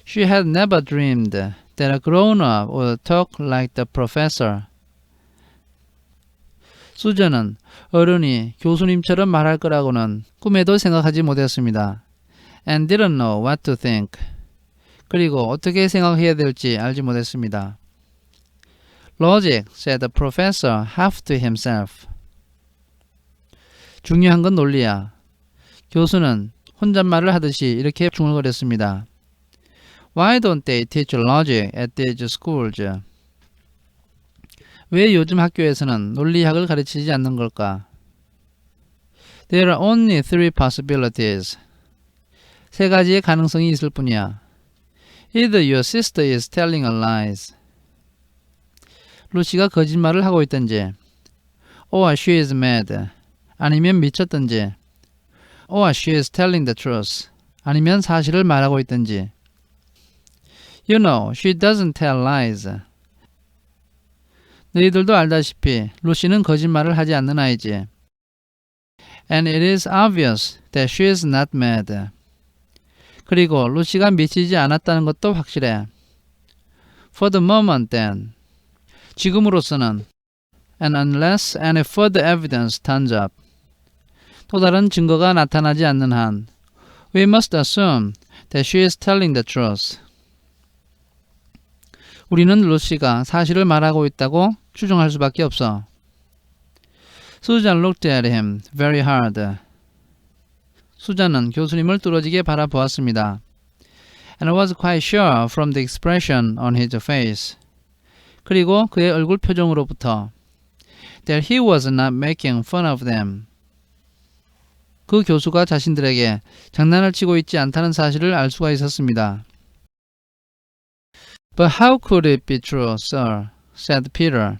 She had never dreamed that a grown-up would talk like the professor. 수잔은 어른이 교수님처럼 말할 거라고는 꿈에도 생각하지 못했습니다. And didn't know what to think. 그리고 어떻게 생각해야 될지 알지 못했습니다. Logic, said the professor half to himself. 중요한 건 논리야. 교수는 혼잣말을 하듯이 이렇게 중얼거렸습니다. Why don't they teach logic at these schools? 왜 요즘 학교에서는 논리학을 가르치지 않는 걸까? There are only three possibilities. 세 가지의 가능성이 있을 뿐이야. Either your sister is telling a lies. 루시가 거짓말을 하고 있든지, or she is mad. 아니면 미쳤든지, or she is telling the truth. 아니면 사실을 말하고 있든지. You know, she doesn't tell lies. 너희들도 알다시피 루시는 거짓말을 하지 않는 아이지. And it is obvious that she is not mad. 그리고 루시가 미치지 않았다는 것도 확실해. For the moment then. 지금으로서는. And unless any further evidence turns up. 또 다른 증거가 나타나지 않는 한. We must assume that she is telling the truth. 우리는 루시가 사실을 말하고 있다고 추정할 수밖에 없어. Susan looked at him very hard. 수잔은 교수님을 뚫어지게 바라보았습니다. And was quite sure from the expression on his face. 그리고 그의 얼굴 표정으로부터 that he was not making fun of them. 그 교수가 자신들에게 장난을 치고 있지 않다는 사실을 알 수가 있었습니다. But how could it be true, sir? said Peter.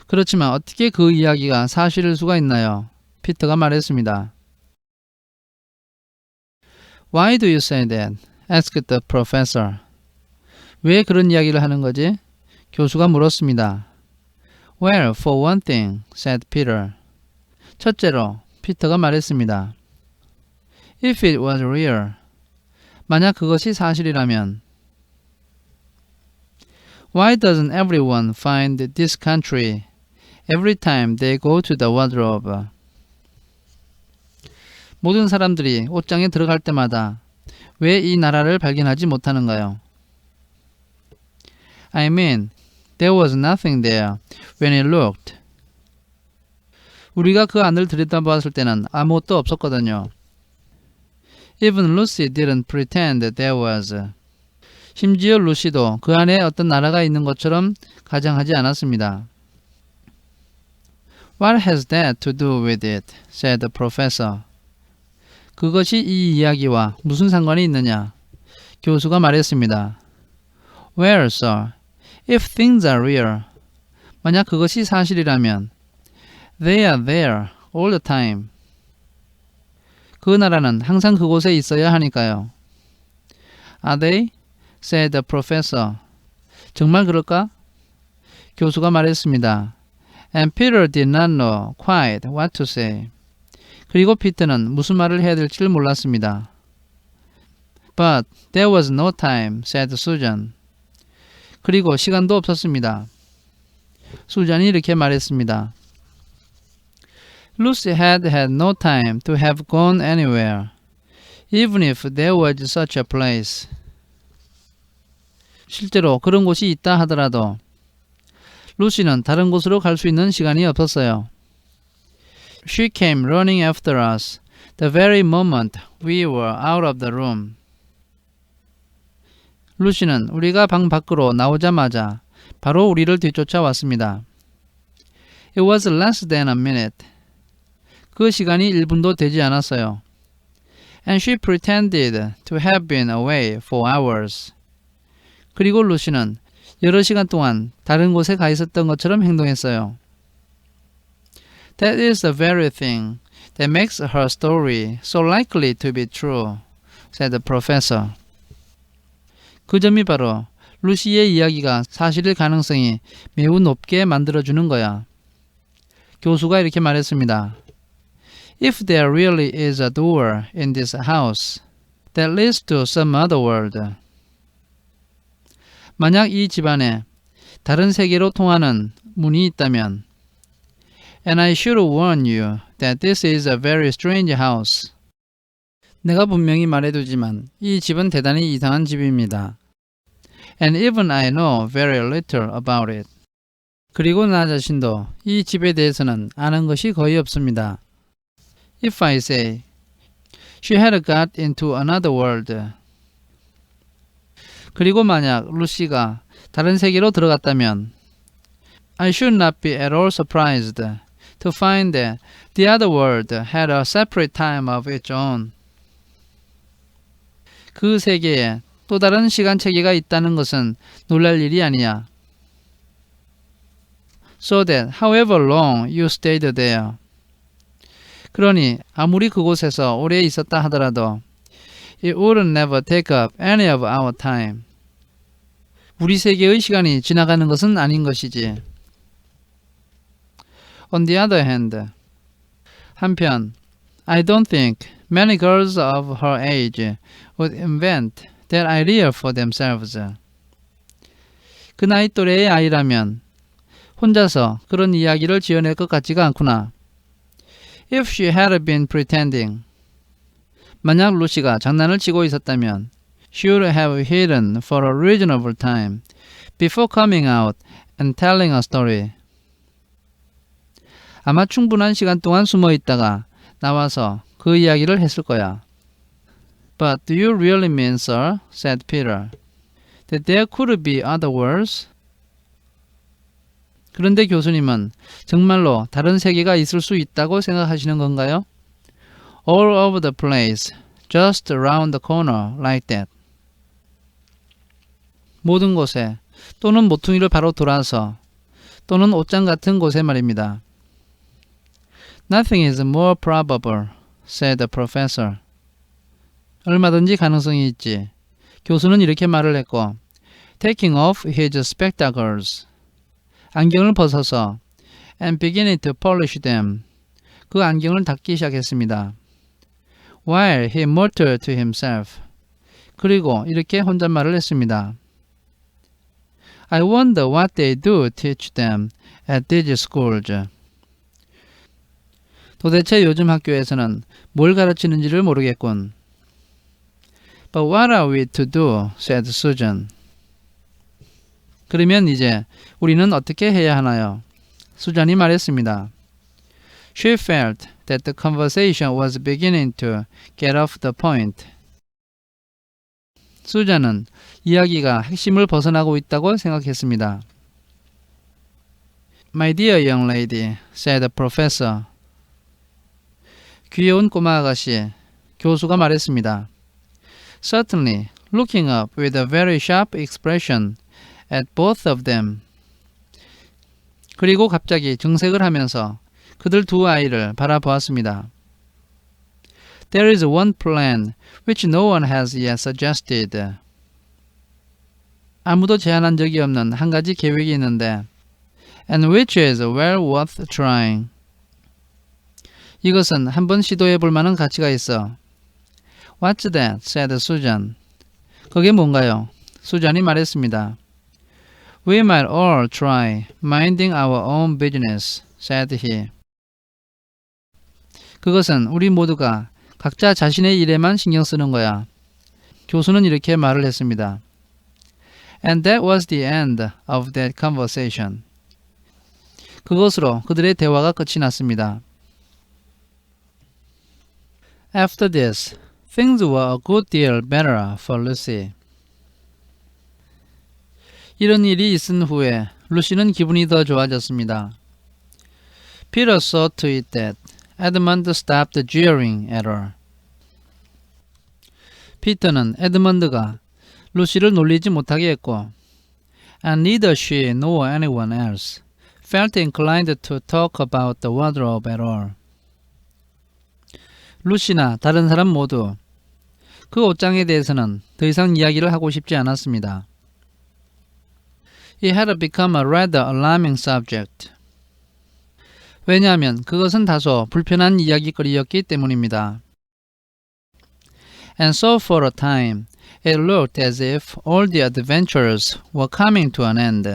그렇지만 어떻게 그 이야기가 사실일 수가 있나요? 피터가 말했습니다. Why do you say that? asked the professor. 왜 그런 이야기를 하는 거지? 교수가 물었습니다. Well, for one thing, said Peter. 첫째로, 피터가 말했습니다. If it was real, 만약 그것이 사실이라면 Why doesn't everyone find this country every time they go to the wardrobe? 모든 사람들이 옷장에 들어갈 때마다 왜 이 나라를 발견하지 못하는가요? I mean, there was nothing there when it looked. 우리가 그 안을 들여다보았을 때는 아무것도 없었거든요. Even Lucy didn't pretend there was. 심지어 루시도 그 안에 어떤 나라가 있는 것처럼 가정하지 않았습니다. What has that to do with it? said the professor. 그것이 이 이야기와 무슨 상관이 있느냐? 교수가 말했습니다. Well, sir, if things are real, 만약 그것이 사실이라면 they are there all the time. 그 나라는 항상 그곳에 있어야 하니까요. Are they? said the professor. 정말 그럴까? 교수가 말했습니다. And Peter did not know quite what to say. 그리고 피터는 무슨 말을 해야 될지를 몰랐습니다. But there was no time, said Susan. 그리고 시간도 없었습니다. 수잔이 이렇게 말했습니다. Lucy had no time to have gone anywhere, even if there was such a place. 실제로 그런 곳이 있다 하더라도 루시는 다른 곳으로 갈 수 있는 시간이 없었어요. She came running after us the very moment we were out of the room. 루시는 우리가 방 밖으로 나오자마자 바로 우리를 뒤쫓아왔습니다. It was less than a minute. 그 시간이 1분도 되지 않았어요. And she pretended to have been away for hours. 그리고 루시는 여러 시간 동안 다른 곳에 가 있었던 것처럼 행동했어요. That is the very thing that makes her story so likely to be true, said the professor. 그 점이 바로 루시의 이야기가 사실일 가능성이 매우 높게 만들어주는 거야. 교수가 이렇게 말했습니다. If there really is a door in this house, that leads to some other world. 만약 이 집안에 다른 세계로 통하는 문이 있다면 And I should warn you that this is a very strange house. 내가 분명히 말해두지만 이 집은 대단히 이상한 집입니다. And even I know very little about it. 그리고 나 자신도 이 집에 대해서는 아는 것이 거의 없습니다. If I say, she had got into another world. 그리고 만약 루시가 다른 세계로 들어갔다면 I should not be at all surprised to find that the other world had a separate time of its own. 그 세계에 또 다른 시간 체계가 있다는 것은 놀랄 일이 아니야. So that however long you stayed there. 그러니 아무리 그곳에서 오래 있었다 하더라도 It would never take up any of our time. 우리 세계의 시간이 지나가는 것은 아닌 것이지. On the other hand, 한편, I don't think many girls of her age would invent that idea for themselves. 그 나이 또래의 아이라면 혼자서 그런 이야기를 지어낼 것 같지가 않구나. If she had been pretending, 만약 루시가 장난을 치고 있었다면 she would have hidden for a reasonable time before coming out and telling a story. 아마 충분한 시간 동안 숨어 있다가 나와서 그 이야기를 했을 거야. But do you really mean, sir, said Peter, that there could be other worlds? 그런데 교수님은 정말로 다른 세계가 있을 수 있다고 생각하시는 건가요? All over the place, just around the corner, like that. 모든 곳에 또는 모퉁이를 바로 돌아서 또는 옷장 같은 곳에 말입니다. Nothing is more probable, said the professor. 얼마든지 가능성이 있지. 교수는 이렇게 말을 했고, taking off his spectacles. 안경을 벗어서 and beginning to polish them. 그 안경을 닦기 시작했습니다. While he muttered to himself. 그리고 이렇게 혼잣말을 했습니다. I wonder what they do teach them at these schools. 도대체 요즘 학교에서는 뭘 가르치는지를 모르겠군. But what are we to do? said Susan. 그러면 이제 우리는 어떻게 해야 하나요? 수잔이 말했습니다. She felt that the conversation was beginning to get off the point. 수잔은 이야기가 핵심을 벗어나고 있다고 생각했습니다. My dear young lady, said the professor. 귀여운 꼬마 아가씨, 교수가 말했습니다. Certainly, looking up with a very sharp expression at both of them. 그리고 갑자기 정색을 하면서 그들 두 아이를 바라보았습니다. There is one plan which no one has yet suggested. 아무도 제안한 적이 없는 한 가지 계획이 있는데 and which is well worth trying. 이것은 한번 시도해 볼 만한 가치가 있어. What's that? said Susan. 그게 뭔가요? 수잔이 말했습니다. We might all try minding our own business, said he. 그것은 우리 모두가 각자 자신의 일에만 신경 쓰는 거야. 교수는 이렇게 말을 했습니다. And that was the end of that conversation. 그것으로 그들의 대화가 끝이 났습니다. After this, things were a good deal better for Lucy. 이런 일이 있은 후에 루시는 기분이 더 좋아졌습니다. Peter saw to it that Edmund stopped jeering at her. 피터는 에드먼드가 루시를 놀리지 못하게 했고 and neither she nor anyone else felt inclined to talk about the wardrobe at all. 루시나 다른 사람 모두 그 옷장에 대해서는 더 이상 이야기를 하고 싶지 않았습니다. It had become a rather alarming subject. 왜냐하면 그것은 다소 불편한 이야기거리였기 때문입니다. And so for a time, it looked as if all the adventures were coming to an end.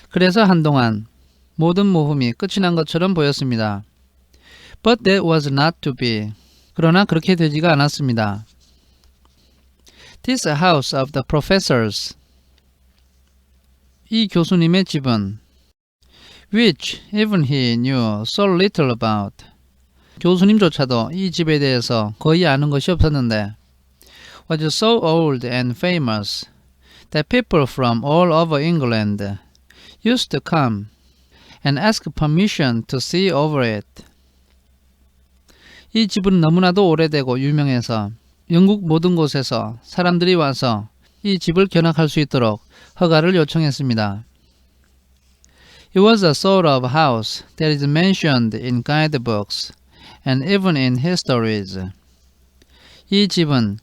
그래서 한동안 모든 모험이 끝이 난 것처럼 보였습니다. But that was not to be. 그러나 그렇게 되지가 않았습니다. This house of the professors. 이 교수님의 집은 which even he knew so little about. 교수님조차도 이 집에 대해서 거의 아는 것이 없었는데 was so old and famous that people from all over England used to come and ask permission to see over it. 이 집은 너무나도 오래되고 유명해서 영국 모든 곳에서 사람들이 와서 이 집을 견학할 수 있도록 허가를 요청했습니다. It was a sort of house that is mentioned in guidebooks and even in histories. 이 집은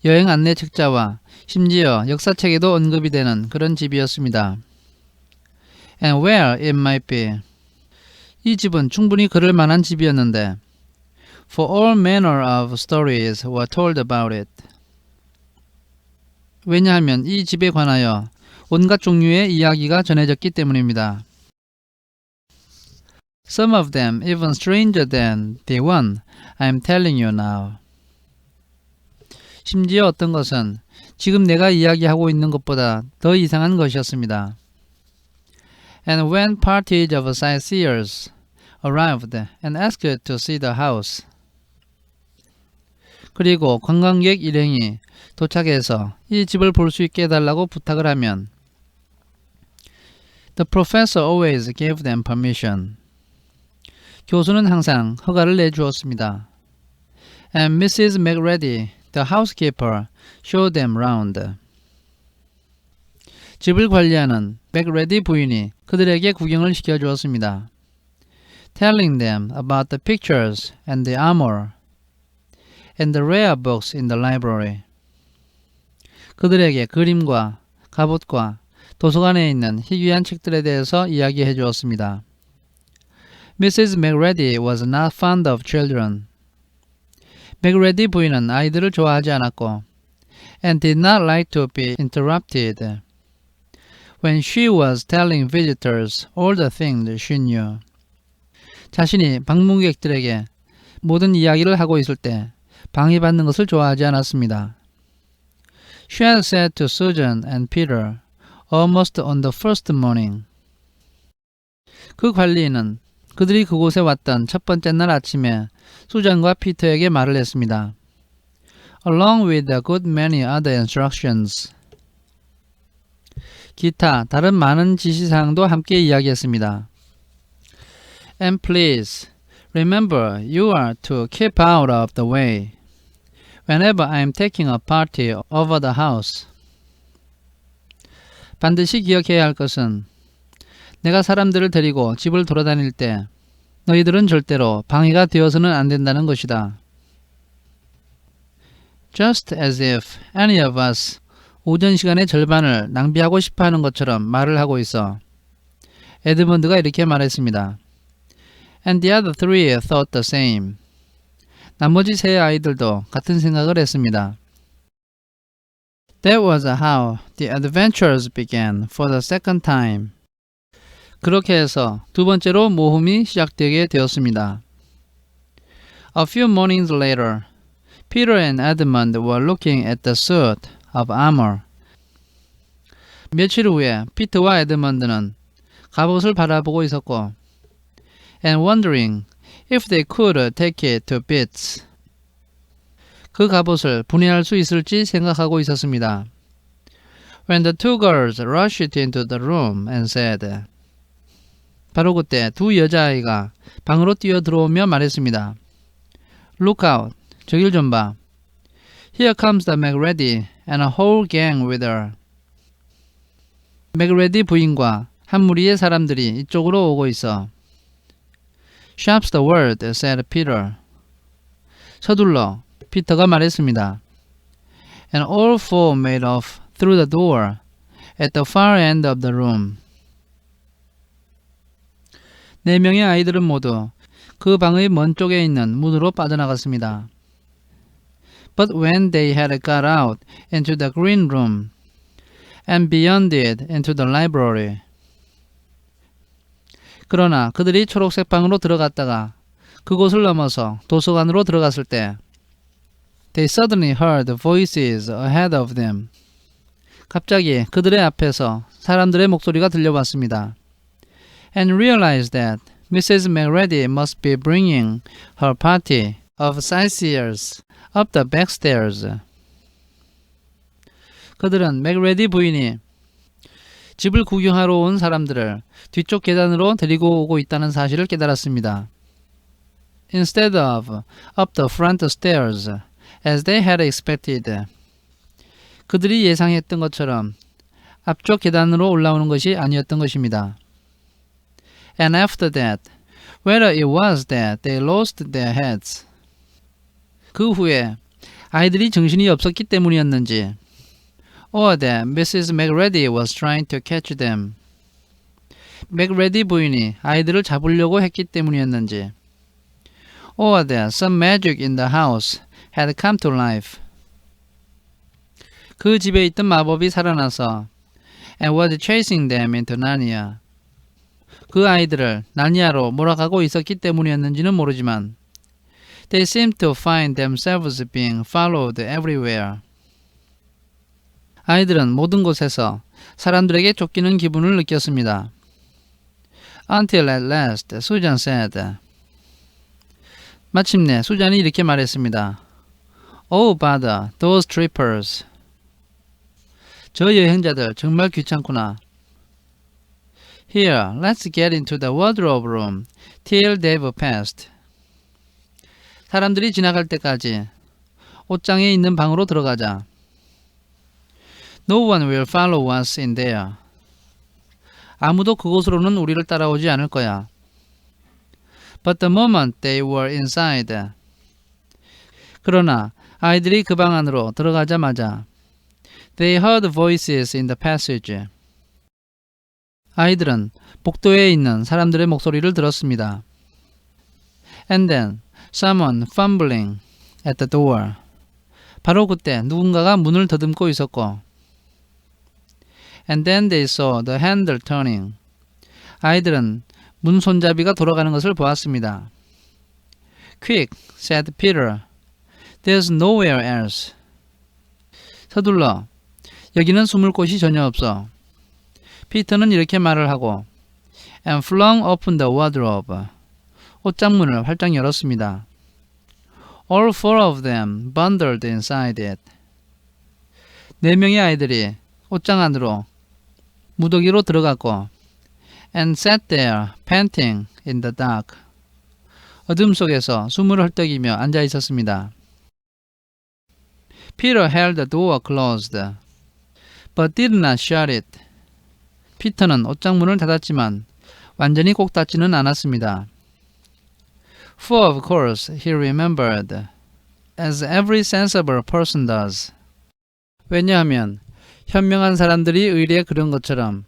여행 안내 책자와 심지어 역사책에도 언급이 되는 그런 집이었습니다. And where it might be. 이 집은 충분히 그럴 만한 집이었는데 For all manner of stories were told about it. 왜냐하면 이 집에 관하여 온갖 종류의 이야기가 전해졌기 때문입니다. Some of them even stranger than the one I am telling you now. 심지어 어떤 것은 지금 내가 이야기하고 있는 것보다 더 이상한 것이었습니다. And when parties of sightseers arrived and asked to see the house. 그리고 관광객 일행이 도착해서 이 집을 볼 수 있게 해달라고 부탁을 하면 The professor always gave them permission. 교수는 항상 허가를 내주었습니다. And Mrs. McReady, the housekeeper, showed them round. 집을 관리하는 맥레디 부인이 그들에게 구경을 시켜주었습니다. Telling them about the pictures and the armor and the rare books in the library. 그들에게 그림과 갑옷과 도서관에 있는 희귀한 책들에 대해서 이야기해 주었습니다. Mrs. McReady was not fond of children. 맥레디 부인은 아이들을 좋아하지 않았고 and did not like to be interrupted when she was telling visitors all the things she knew. 자신이 방문객들에게 모든 이야기를 하고 있을 때 방해받는 것을 좋아하지 않았습니다. She had said to Susan and Peter almost on the first morning. 그 관리인은 그들이 그곳에 왔던 첫 번째 날 아침에 수잔과 피터에게 말을 했습니다. Along with a good many other instructions. 기타 다른 많은 지시사항도 함께 이야기했습니다. And please remember you are to keep out of the way whenever I am taking a party over the house. 반드시 기억해야 할 것은 내가 사람들을 데리고 집을 돌아다닐 때 너희들은 절대로 방해가 되어서는 안 된다는 것이다. Just as if any of us 오전 시간의 절반을 낭비하고 싶어하는 것처럼 말을 하고 있어 에드먼드가 이렇게 말했습니다. And the other three thought the same. 나머지 세 아이들도 같은 생각을 했습니다. That was how the adventures began for the second time. 그렇게 해서 두 번째로 모험이 시작되게 되었습니다. A few mornings later, Peter and Edmund were looking at the suit of armor. 며칠 후에 피터와 에드먼드는 갑옷을 바라보고 있었고 and wondering if they could take it to bits. 그 갑옷을 분해할 수 있을지 생각하고 있었습니다. When the two girls rushed into the room and said. 바로 그때 두 여자아이가 방으로 뛰어들어오며 말했습니다. Look out! 저길 좀 봐. Here comes the McReady and a whole gang with her. 맥레디 부인과 한 무리의 사람들이 이쪽으로 오고 있어. Sharp's the word, said Peter. 서둘러, 피터가 말했습니다. And all four made off through the door at the far end of the room. 네 명의 아이들은 모두 그 방의 먼 쪽에 있는 문으로 빠져나갔습니다. But when they had got out into the green room and beyond it into the library. 그러나 그들이 초록색 방으로 들어갔다가 그곳을 넘어서 도서관으로 들어갔을 때 They suddenly heard voices ahead of them. 갑자기 그들의 앞에서 사람들의 목소리가 들려왔습니다. And realized that Mrs. McReady must be bringing her party of sightseers up the back stairs. 그들은 맥레디 부인이 집을 구경하러 온 사람들을 뒤쪽 계단으로 데리고 오고 있다는 사실을 깨달았습니다. Instead of up the front stairs, as they had expected. 그들이 예상했던 것처럼 앞쪽 계단으로 올라오는 것이 아니었던 것입니다. And after that, whether it was that they lost their heads. 그 후에 아이들이 정신이 없었기 때문이었는지 or that Mrs. McReady was trying to catch them. 맥레디 부인이 아이들을 잡으려고 했기 때문이었는지 or that some magic in the house had come to life. 그 집에 있던 마법이 살아나서 and was chasing them into Narnia. 그 아이들을 나니아로 몰아가고 있었기 때문이었는지는 모르지만 They seemed to find themselves being followed everywhere. 아이들은 모든 곳에서 사람들에게 쫓기는 기분을 느꼈습니다. Until at last, Susan said. 마침내 수잔이 이렇게 말했습니다. Oh, bother, those trippers. 저 여행자들 정말 귀찮구나. Here, let's get into the wardrobe room till they've passed. 사람들이 지나갈 때까지 옷장에 있는 방으로 들어가자. No one will follow us in there. 아무도 그곳으로는 우리를 따라오지 않을 거야. But the moment they were inside. 그러나 아이들이 그 방 안으로 들어가자마자 They heard voices in the passage. 아이들은 복도에 있는 사람들의 목소리를 들었습니다. And then someone fumbling at the door. 바로 그때 누군가가 문을 더듬고 있었고 And then they saw the handle turning. 아이들은 문 손잡이가 돌아가는 것을 보았습니다. Quick, said Peter. There's nowhere else. 서둘러. 여기는 숨을 곳이 전혀 없어. 피터는 이렇게 말을 하고 and flung open the wardrobe. 옷장문을 활짝 열었습니다. All four of them bundled inside it. 4명의 아이들이 옷장 안으로 무더기로 들어갔고 and sat there panting in the dark. 어둠 속에서 숨을 헐떡이며 앉아 있었습니다. Peter held the door closed, but did not shut it. 피터는 옷장 문을 닫았지만 완전히 꼭 닫지는 않았습니다. For of course he remembered, as every sensible person does. 왜냐하면 현명한 사람들이 의례 그런 것처럼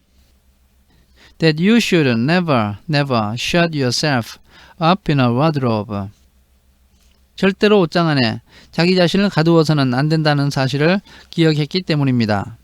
that you should never shut yourself up in a wardrobe. 절대로 옷장 안에 자기 자신을 가두어서는 안 된다는 사실을 기억했기 때문입니다.